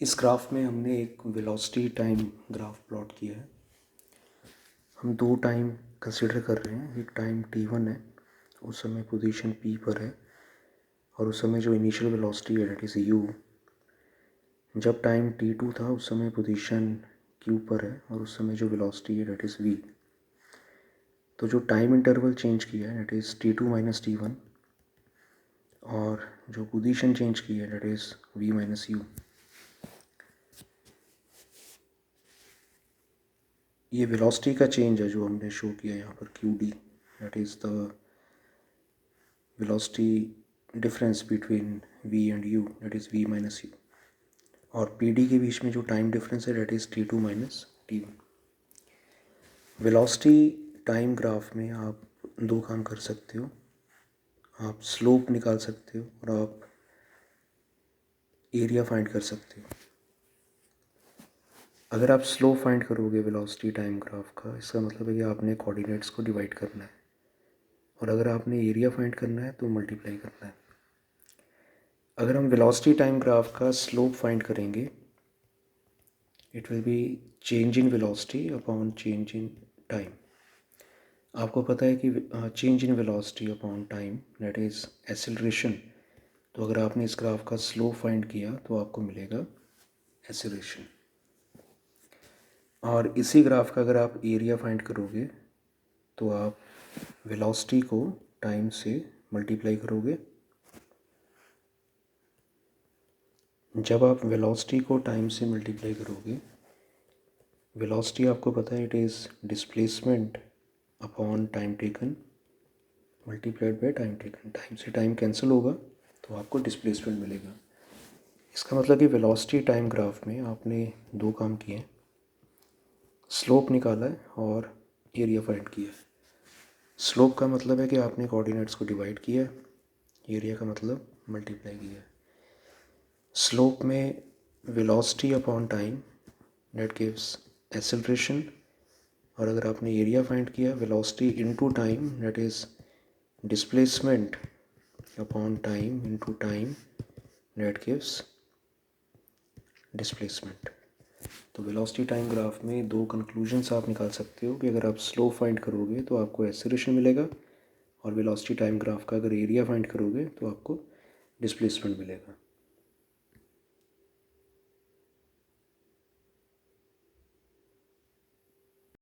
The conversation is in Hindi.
इस ग्राफ में हमने एक वेलोसिटी टाइम ग्राफ प्लॉट किया है। हम दो टाइम कंसिडर कर रहे हैं। एक टाइम t1 है, उस समय पोजीशन p पर है, और उस समय जो इनिशियल वेलोसिटी है डेट इज़ u। जब टाइम t2 था उस समय पोजीशन q पर है, और उस समय जो वेलोसिटी है डेट इज़ v। तो जो टाइम इंटरवल चेंज किया है that is t2 minus t1, और जो पोजीशन चेंज की है that is v minus u। ये वेलोसिटी का चेंज है जो हमने शो किया यहाँ पर QD, that is the velocity difference between V and U, that is V minus U। और PD के बीच में जो टाइम डिफरेंस है that is T2 minus T1। Velocity time graph में आप दो काम कर सकते हो। आप स्लोप निकाल सकते हो और आप एरिया फाइंड कर सकते हो। अगर आप स्लोप फाइंड करोगे वेलोसिटी टाइम ग्राफ का, इसका मतलब है कि आपने कोऑर्डिनेट्स को डिवाइड करना है, और अगर आपने एरिया फाइंड करना है तो मल्टीप्लाई करना है। अगर हम वेलोसिटी टाइम ग्राफ का स्लोप फाइंड करेंगे, it will be change in velocity upon change in time. आपको पता है कि change in velocity upon time that is acceleration. तो अगर आपने इस ग्राफ का स्लोप फाइंड किया तो आपको मिलेगा एक्सेलरेशन। और इसी ग्राफ का अगर आप एरिया फाइंड करोगे तो आप वेलोसिटी को टाइम से मल्टीप्लाई करोगे। जब आप वेलोसिटी को टाइम से मल्टीप्लाई करोगे, वेलोसिटी आपको पता है it is displacement upon time taken multiplied by time taken. Time से टाइम कैंसिल होगा तो आपको डिस्प्लेसमेंट मिलेगा। इसका मतलब कि वेलोसिटी टाइम ग्राफ में आपने दो काम किए हैं, स्लोप निकाला है और एरिया फाइंड किया है। स्लोप का मतलब है कि आपने कोऑर्डिनेट्स को डिवाइड किया है, एरिया का मतलब मल्टीप्लाई किया है। स्लोप में velocity upon time that gives acceleration, और अगर आपने एरिया फाइंड किया velocity into time that is displacement upon time into time that gives displacement. तो वेलोसिटी टाइम ग्राफ में दो कंक्लूजन्स आप निकाल सकते हो कि अगर आप स्लोप फाइंड करोगे तो आपको एक्सेलरेशन मिलेगा, और वेलोसिटी टाइम ग्राफ का अगर एरिया फाइंड करोगे तो आपको डिस्प्लेसमेंट मिलेगा।